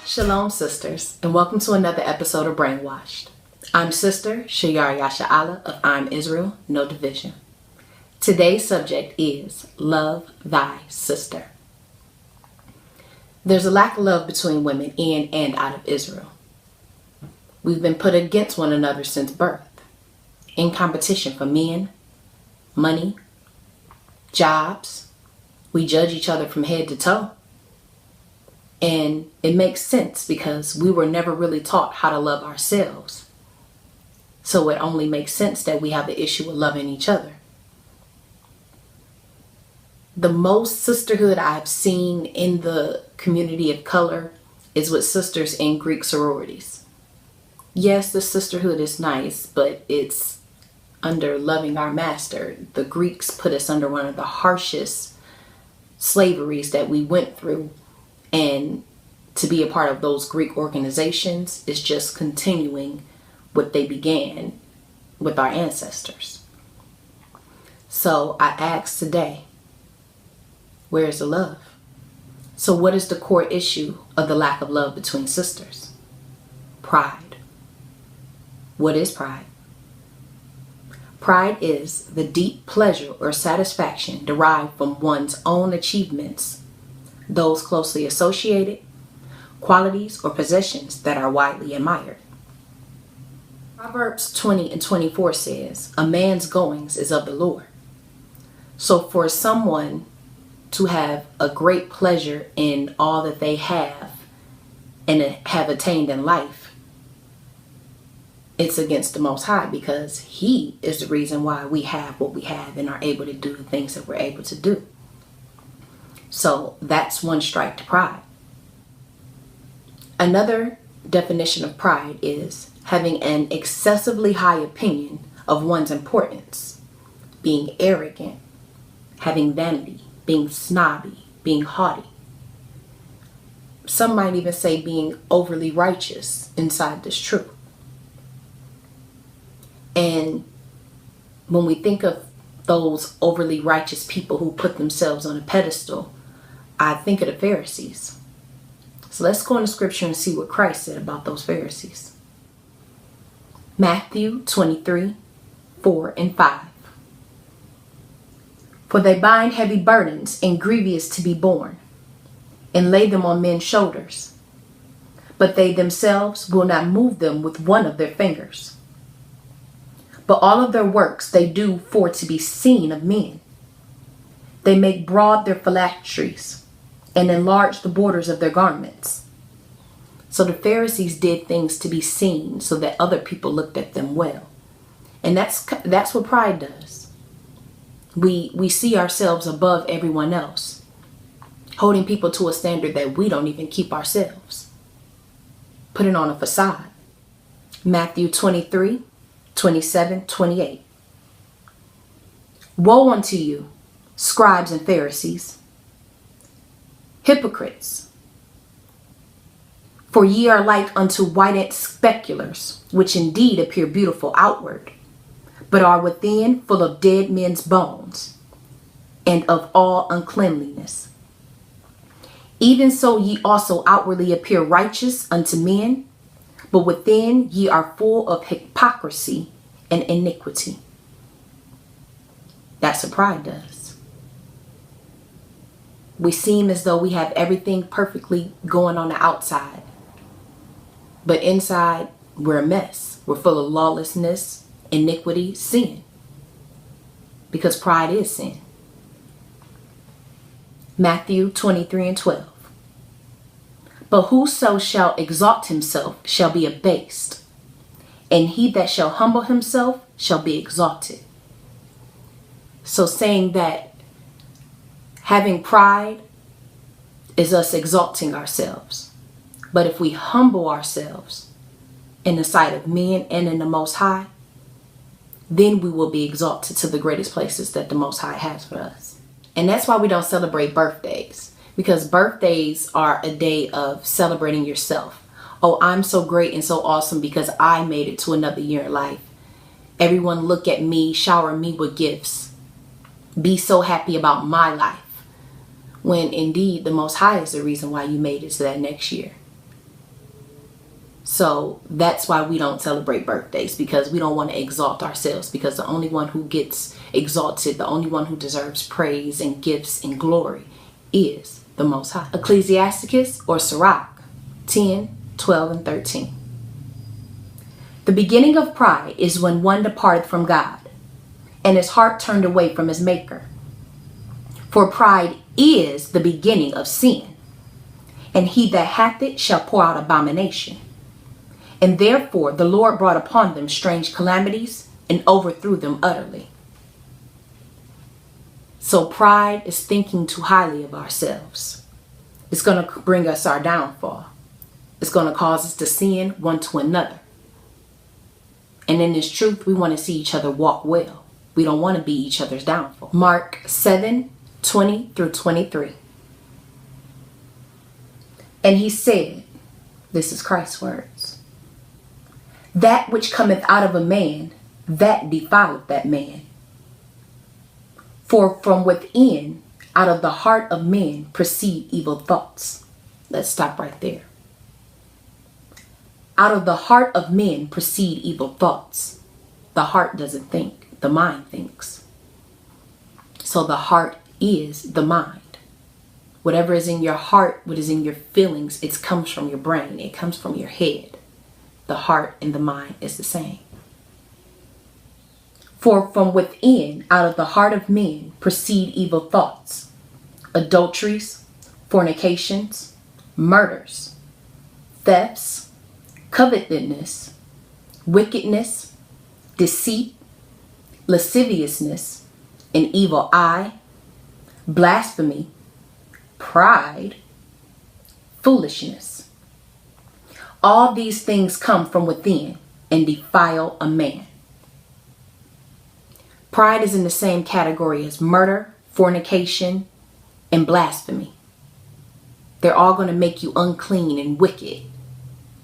Shalom, sisters, and welcome to another episode of Brainwashed. I'm Sister ShaYar of I'm Israel, No Division. Today's subject is Love Thy Sister. There's a lack of love between women in and out of Israel. We've been put against one another since birth, in competition for men, money, jobs. We judge each other from head to toe. And it makes sense because we were never really taught how to love ourselves. So it only makes sense that we have the issue of loving each other. The most sisterhood I've seen in the community of color is with sisters in Greek sororities. Yes, the sisterhood is nice, but it's under loving our master. The Greeks put us under one of the harshest slaveries that we went through. And to be a part of those Greek organizations is just continuing what they began with our ancestors. So I ask today, where is the love? So what is the core issue of the lack of love between sisters? Pride. What is pride? Pride is the deep pleasure or satisfaction derived from one's own achievements, those closely associated, qualities or possessions that are widely admired. Proverbs 20:24 says, "A man's goings is of the Lord." So for someone to have a great pleasure in all that they have and have attained in life, it's against the Most High, because He is the reason why we have what we have and are able to do the things that we're able to do. So that's one strike to pride. Another definition of pride is having an excessively high opinion of one's importance, being arrogant, having vanity, being snobby, being haughty. Some might even say being overly righteous inside this truth. And when we think of those overly righteous people who put themselves on a pedestal, I think of the Pharisees. So let's go into scripture and see what Christ said about those Pharisees. Matthew 23:4-5. For they bind heavy burdens and grievous to be borne, and lay them on men's shoulders, but they themselves will not move them with one of their fingers. But all of their works they do for to be seen of men. They make broad their phylacteries and enlarge the borders of their garments. So the Pharisees did things to be seen so that other people looked at them well. And that's what pride does. We see ourselves above everyone else, holding people to a standard that we don't even keep ourselves, putting on a facade. Matthew 23:27-28. Woe unto you, scribes and Pharisees, hypocrites! For ye are like unto whited sepulchres, which indeed appear beautiful outward, but are within full of dead men's bones, and of all uncleanliness. Even so ye also outwardly appear righteous unto men, but within ye are full of hypocrisy and iniquity. That's what pride does. We seem as though we have everything perfectly going on the outside, but inside we're a mess. We're full of lawlessness, iniquity, sin, because pride is sin. Matthew 23:12. But whoso shall exalt himself shall be abased, and he that shall humble himself shall be exalted. So saying that having pride is us exalting ourselves. But if we humble ourselves in the sight of men and in the Most High, then we will be exalted to the greatest places that the Most High has for us. And that's why we don't celebrate birthdays, because birthdays are a day of celebrating yourself. Oh, I'm so great and so awesome because I made it to another year in life. Everyone look at me, shower me with gifts. Be so happy about my life. When indeed the Most High is the reason why you made it to that next year. So that's why we don't celebrate birthdays, because we don't want to exalt ourselves, because the only one who gets exalted, the only one who deserves praise and gifts and glory is the Most High. Ecclesiasticus or Sirach 10, 12, and 13. The beginning of pride is when one departeth from God, and his heart turned away from his Maker. For pride is the beginning of sin, and he that hath it shall pour out abomination. And therefore the Lord brought upon them strange calamities and overthrew them utterly. So pride is thinking too highly of ourselves. It's going to bring us our downfall. It's going to cause us to sin one to another. And in this truth, we want to see each other walk well. We don't want to be each other's downfall. Mark 7, 20 through 23. And he said, this is Christ's words, that which cometh out of a man, that defileth that man. For from within, out of the heart of men, proceed evil thoughts. Let's stop right there. Out of the heart of men proceed evil thoughts. The heart doesn't think, the mind thinks. So the heart is the mind. Whatever is in your heart, what is in your feelings, it comes from your brain. It comes from your head. The heart and the mind is the same. For from within, out of the heart of men, proceed evil thoughts, adulteries, fornications, murders, thefts, covetousness, wickedness, deceit, lasciviousness, an evil eye, blasphemy, pride, foolishness. All these things come from within and defile a man. Pride is in the same category as murder, fornication, and blasphemy. They're all going to make you unclean and wicked.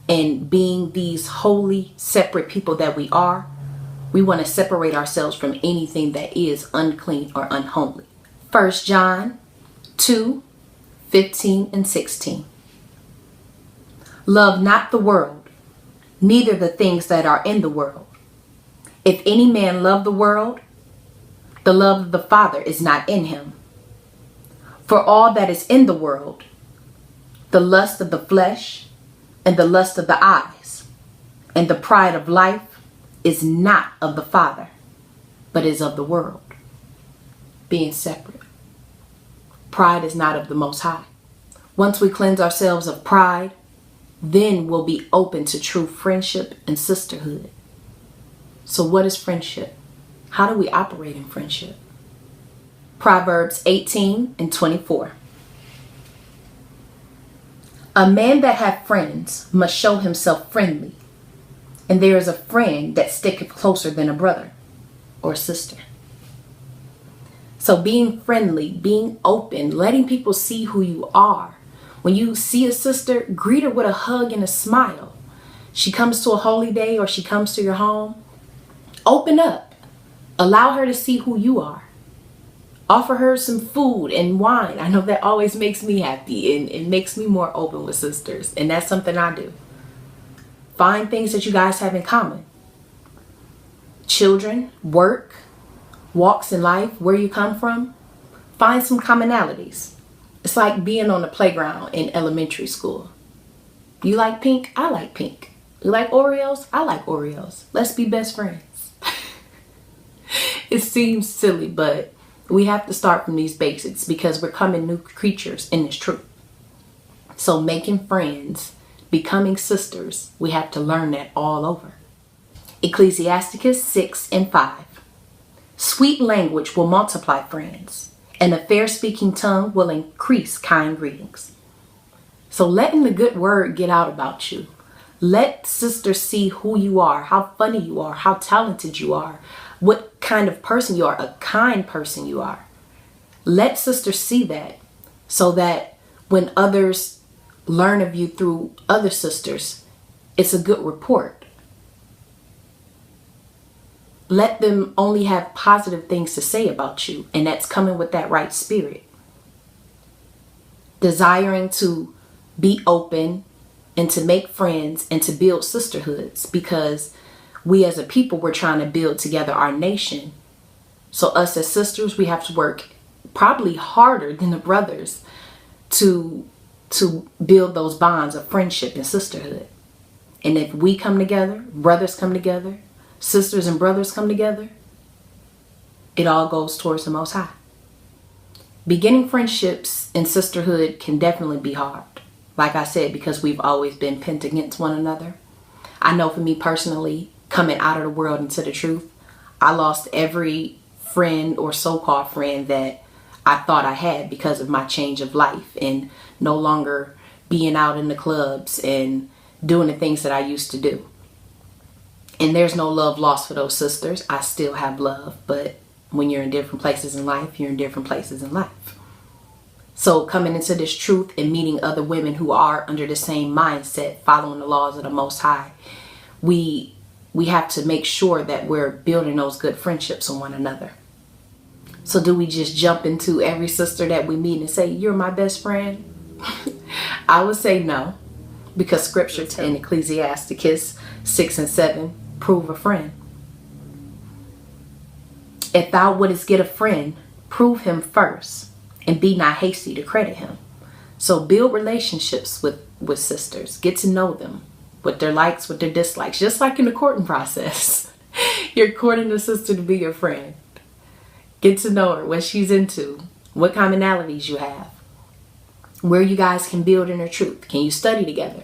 And being these holy, separate people that we are, we want to separate ourselves from anything that is unclean or unholy. 1 John 2, 15 and 16. Love not the world, neither the things that are in the world. If any man love the world, the love of the Father is not in him. For all that is in the world, the lust of the flesh, and the lust of the eyes, and the pride of life is not of the Father, but is of the world. Being separate. Pride is not of the Most High. Once we cleanse ourselves of pride, then we'll be open to true friendship and sisterhood. So what is friendship? How do we operate in friendship? Proverbs 18 and 24. A man that hath friends must show himself friendly, and there is a friend that sticketh closer than a brother or sister. So being friendly, being open, letting people see who you are. When you see a sister, greet her with a hug and a smile. She comes to a holy day or she comes to your home. Open up. Allow her to see who you are. Offer her some food and wine. I know that always makes me happy and it makes me more open with sisters. And that's something I do. Find things that you guys have in common. Children, work, walks in life, where you come from. Find some commonalities. It's like being on the playground in elementary school. You like pink? I like pink. You like Oreos? I like Oreos. Let's be best friends. It seems silly, but we have to start from these basics because we're becoming new creatures in this truth. So making friends, becoming sisters, we have to learn that all over. Ecclesiasticus 6 and 5. Sweet language will multiply friends, and a fair-speaking tongue will increase kind greetings. So letting the good word get out about you. Let sisters see who you are, how funny you are, how talented you are, what kind of person you are, a kind person you are. Let sisters see that so that when others learn of you through other sisters, it's a good report. Let them only have positive things to say about you, and that's coming with that right spirit. Desiring to be open and to make friends and to build sisterhoods, because we as a people, we're trying to build together our nation. So us as sisters, we have to work probably harder than the brothers to build those bonds of friendship and sisterhood. And if we come together, brothers come together, sisters and brothers come together, it all goes towards the Most High. Beginning friendships and sisterhood can definitely be hard. Like I said, because we've always been pent against one another. I know for me personally, coming out of the world into the truth, I lost every friend or so-called friend that I thought I had because of my change of life and no longer being out in the clubs and doing the things that I used to do. And there's no love lost for those sisters. I still have love, but when you're in different places in life, you're in different places in life. So coming into this truth and meeting other women who are under the same mindset, following the laws of the Most High, we have to make sure that we're building those good friendships with one another. So do we just jump into every sister that we meet and say, you're my best friend? I would say no, because scripture in Ecclesiasticus 6 and 7 prove a friend. If thou wouldest get a friend, prove him first, and be not hasty to credit him. So build relationships with sisters. Get to know them, with their likes, with their dislikes. Just like in the courting process. You're courting a sister to be your friend. Get to know her, what she's into, what commonalities you have, where you guys can build inner truth. Can you study together?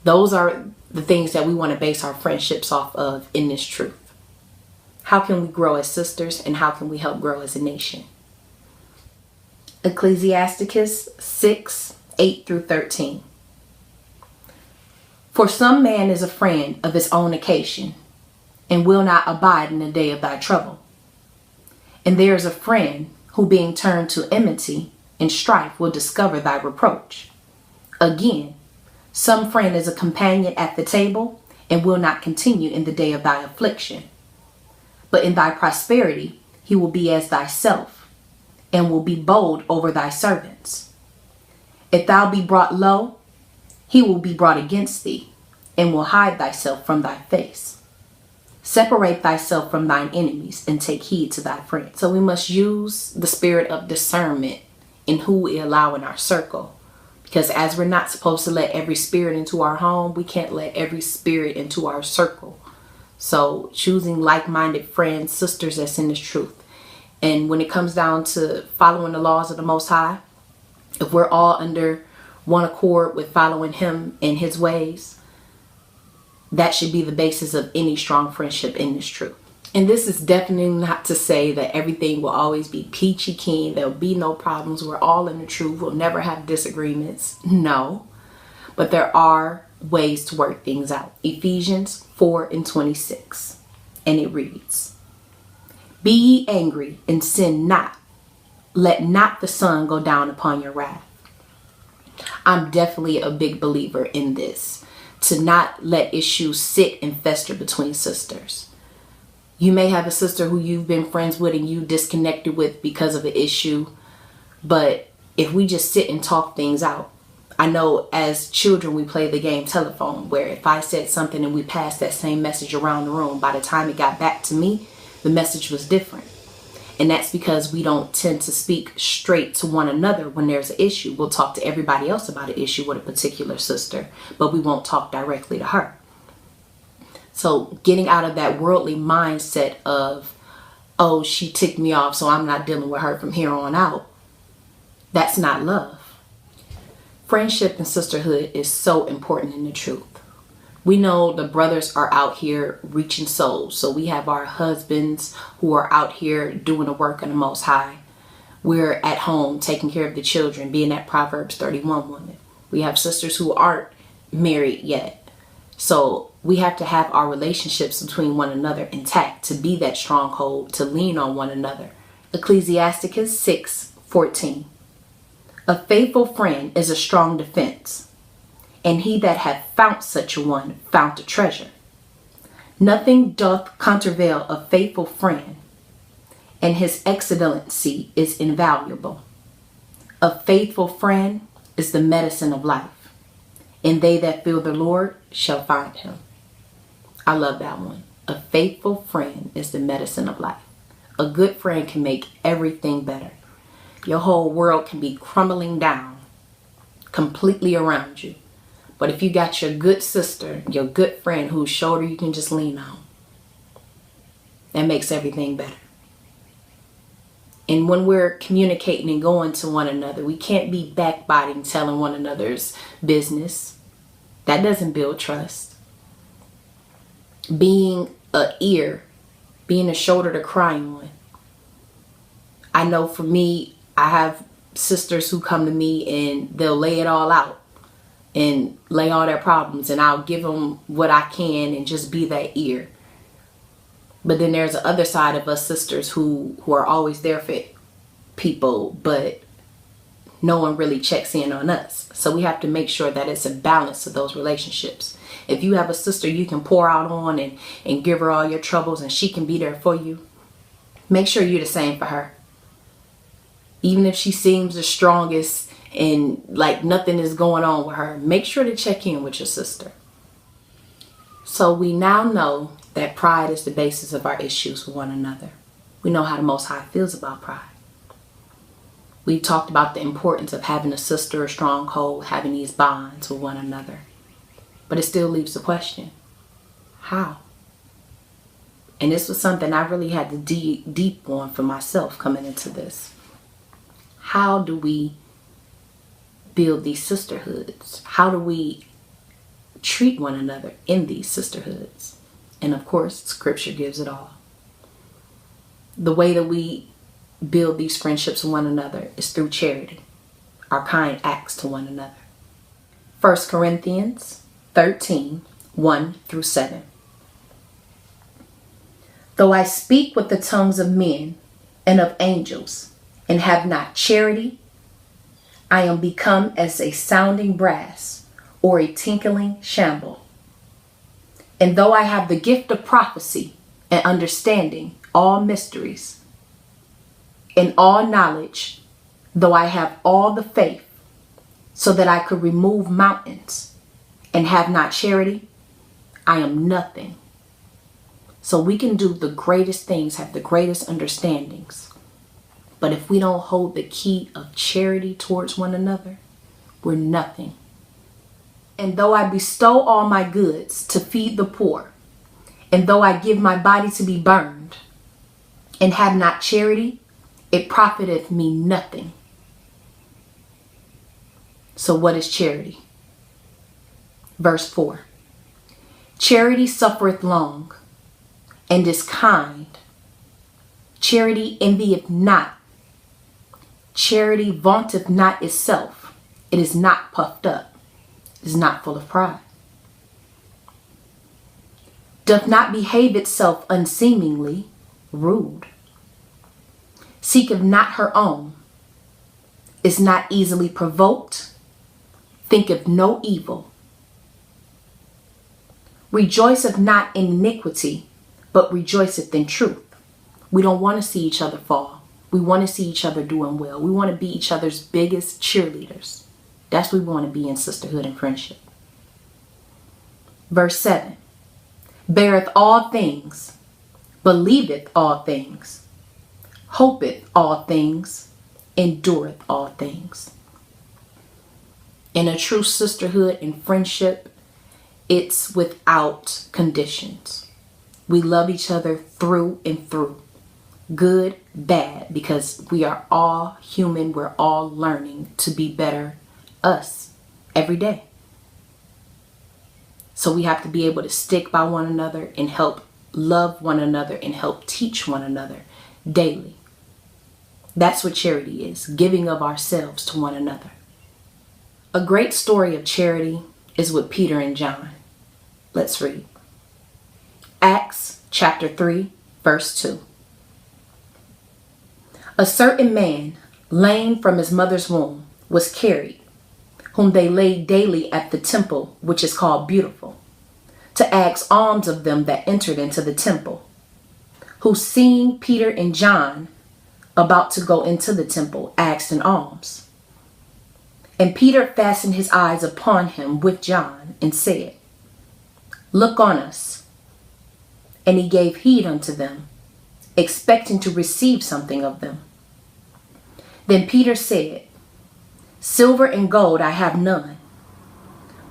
Those are the things that we want to base our friendships off of in this truth. How can we grow as sisters, and how can we help grow as a nation? Ecclesiasticus 6, 8 through 13. For some man is a friend of his own occasion, and will not abide in the day of thy trouble. And there is a friend who, being turned to enmity and strife, will discover thy reproach. Again, some friend is a companion at the table, and will not continue in the day of thy affliction. But in thy prosperity he will be as thyself, and will be bold over thy servants. If thou be brought low, he will be brought against thee, and will hide thyself from thy face. Separate thyself from thine enemies, and take heed to thy friends. So we must use the spirit of discernment in who we allow in our circle. Because as we're not supposed to let every spirit into our home, we can't let every spirit into our circle. So choosing like-minded friends, sisters that's in this truth. And when it comes down to following the laws of the Most High, if we're all under one accord with following him and his ways, that should be the basis of any strong friendship in this truth. And this is definitely not to say that everything will always be peachy keen. There'll be no problems. We're all in the truth. We'll never have disagreements. No. But there are ways to work things out. Ephesians 4 and 26. And it reads, Be ye angry and sin not. Let not the sun go down upon your wrath. I'm definitely a big believer in this. To not let issues sit and fester between sisters. You may have a sister who you've been friends with and you disconnected with because of an issue. But if we just sit and talk things out. I know as children we play the game telephone, where if I said something and we passed that same message around the room, by the time it got back to me, the message was different. And that's because we don't tend to speak straight to one another when there's an issue. We'll talk to everybody else about an issue with a particular sister, but we won't talk directly to her. So getting out of that worldly mindset of, oh, she ticked me off, so I'm not dealing with her from here on out. That's not love. Friendship and sisterhood is so important in the truth. We know the brothers are out here reaching souls. So we have our husbands who are out here doing the work of the Most High. We're at home taking care of the children, being that Proverbs 31 woman. We have sisters who aren't married yet. So we have to have our relationships between one another intact to be that stronghold, to lean on one another. Ecclesiasticus 6:14. A faithful friend is a strong defense. and he that hath found such a one found a treasure. Nothing doth contravail a faithful friend, and his excellency is invaluable. A faithful friend is the medicine of life, and they that fear the Lord shall find him. I love that one. A faithful friend is the medicine of life. A good friend can make everything better. Your whole world can be crumbling down completely around you. But if you got your good sister, your good friend whose shoulder you can just lean on, that makes everything better. And when we're communicating and going to one another, we can't be backbiting, telling one another's business. That doesn't build trust. Being an ear, being a shoulder to cry on. I know for me, I have sisters who come to me and they'll lay it all out and lay all their problems, and I'll give them what I can and just be that ear. But then there's the other side of us sisters who are always there for people, but no one really checks in on us. So we have to make sure that it's a balance of those relationships. If you have a sister you can pour out on and give her all your troubles and she can be there for you, make sure you're the same for her. Even if she seems the strongest and like nothing is going on with her, make sure to check in with your sister. So we now know that pride is the basis of our issues with one another. We know how the Most High feels about pride. We talked about the importance of having a sister, a stronghold, having these bonds with one another. But it still leaves the question, how? And this was something I really had to dig deep on for myself coming into this. How do we build these sisterhoods? How do we treat one another in these sisterhoods? And of course, Scripture gives it all. The way that we build these friendships with one another is through charity, our kind acts to one another. 1 Corinthians 13, 1 through 7. Though I speak with the tongues of men and of angels, and have not charity, I am become as a sounding brass or a tinkling cymbal. And though I have the gift of prophecy and understanding all mysteries and all knowledge, though I have all the faith so that I could remove mountains and have not charity, I am nothing. So we can do the greatest things, have the greatest understandings. But if we don't hold the key of charity towards one another, we're nothing. And though I bestow all my goods to feed the poor, and though I give my body to be burned, and have not charity, it profiteth me nothing. So what is charity? Verse 4. Charity suffereth long, and is kind. Charity envieth not. Charity vaunteth not itself. It is not puffed up. It is not full of pride. Doth not behave itself unseemingly, rude. Seeketh not her own. Is not easily provoked. Thinketh no evil. Rejoiceth not in iniquity, but rejoiceth in truth. We don't want to see each other fall. We want to see each other doing well. We want to be each other's biggest cheerleaders. That's what we want to be in sisterhood and friendship. Verse 7. Beareth all things, believeth all things, hopeth all things, endureth all things. In a true sisterhood and friendship, it's without conditions. We love each other through and through. Good, bad, because we are all human. We're all learning to be better us every day. So we have to be able to stick by one another and help love one another and help teach one another daily. That's what charity is, giving of ourselves to one another. A great story of charity is with Peter and John. Let's read. Acts chapter 3, verse 2. A certain man, lame from his mother's womb, was carried, whom they laid daily at the temple, which is called Beautiful, to ask alms of them that entered into the temple, who seeing Peter and John about to go into the temple, asked an alms. And Peter fastened his eyes upon him with John, and said, Look on us. And he gave heed unto them, expecting to receive something of them. Then Peter said, Silver and gold I have none,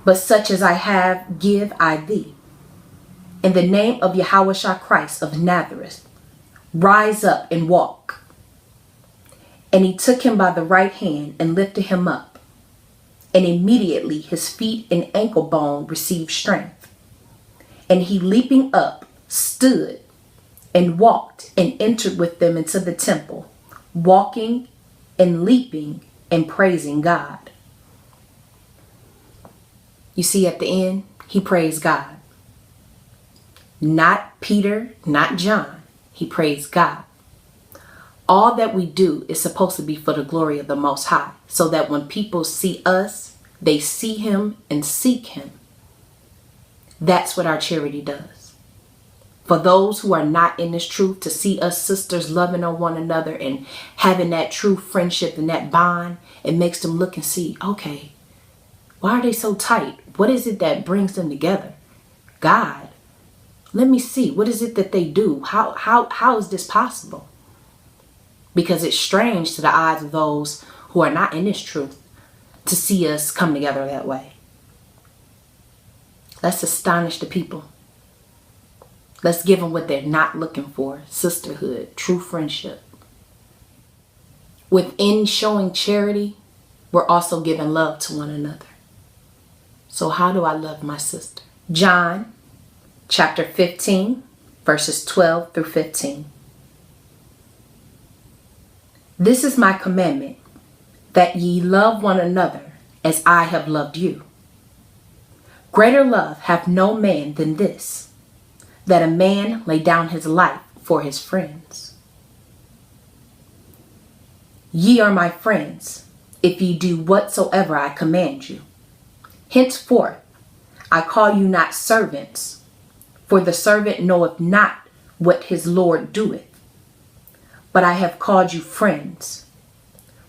but such as I have give I thee. In the name of Yahushua Christ of Nazareth, rise up and walk. And he took him by the right hand and lifted him up. And immediately his feet and ankle bone received strength. And he, leaping up, stood and walked and entered with them into the temple, walking and leaping and praising God. You see, at the end, he praised God. Not Peter, not John. He praised God. All that we do is supposed to be for the glory of the Most High, so that when people see us, they see him and seek him. That's what our charity does. For those who are not in this truth, to see us sisters loving on one another and having that true friendship and that bond, it makes them look and see, okay, why are they so tight? What is it that brings them together? God, let me see. What is it that they do? How is this possible? Because it's strange to the eyes of those who are not in this truth to see us come together that way. Let's astonish the people. Let's give them what they're not looking for. Sisterhood, true friendship. Within showing charity, we're also giving love to one another. So how do I love my sister? John chapter 15, verses 12 through 15. This is my commandment, that ye love one another as I have loved you. Greater love hath no man than this, that a man lay down his life for his friends. Ye are my friends, if ye do whatsoever I command you. Henceforth I call you not servants, for the servant knoweth not what his Lord doeth. But I have called you friends.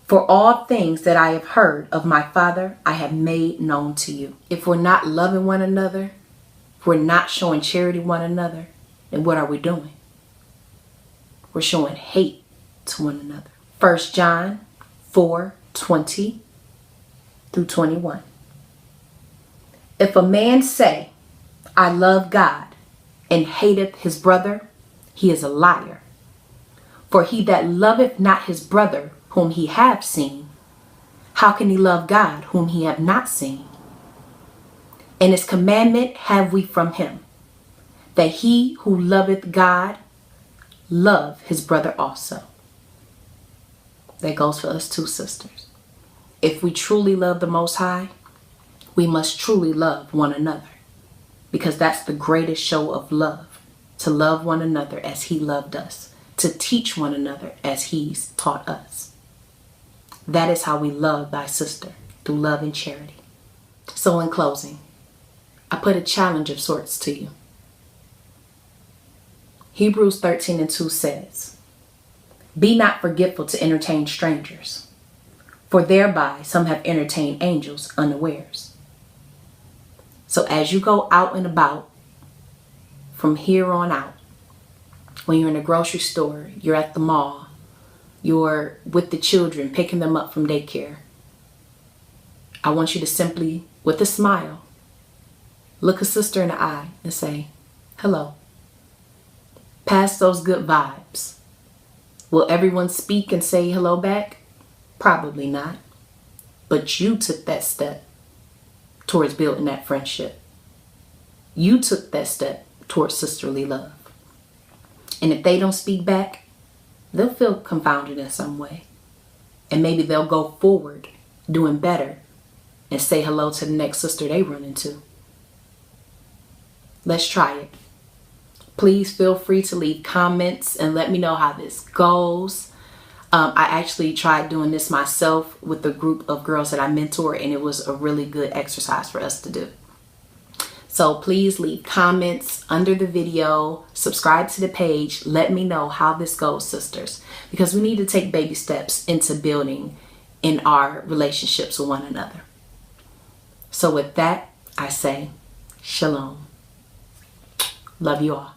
For all things that I have heard of my Father, I have made known to you. If we're not loving one another, if we're not showing charity to one another, then what are we doing? We're showing hate to one another. 1 John 4:20 through 21. If a man say, I love God, and hateth his brother, he is a liar. For he that loveth not his brother whom he hath seen, how can he love God whom he hath not seen? And his commandment have we from him, that he who loveth God love his brother also. That goes for us too, sisters. If we truly love the Most High, we must truly love one another, because that's the greatest show of love, to love one another as he loved us, to teach one another as he's taught us. That is how we love thy sister, through love and charity. So in closing, I put a challenge of sorts to you. Hebrews 13:2 says, Be not forgetful to entertain strangers, for thereby some have entertained angels unawares. So as you go out and about, from here on out, when you're in a grocery store, you're at the mall, you're with the children, picking them up from daycare, I want you to simply, with a smile, look a sister in the eye and say, hello. Pass those good vibes. Will everyone speak and say hello back? Probably not. But you took that step towards building that friendship. You took that step towards sisterly love. And if they don't speak back, they'll feel confounded in some way. And maybe they'll go forward doing better and say hello to the next sister they run into. Let's try it. Please feel free to leave comments and let me know how this goes. I actually tried doing this myself with the group of girls that I mentor, and it was a really good exercise for us to do. So please leave comments under the video, subscribe to the page, let me know how this goes, sisters, because we need to take baby steps into building in our relationships with one another. So with that, I say shalom. Love you all.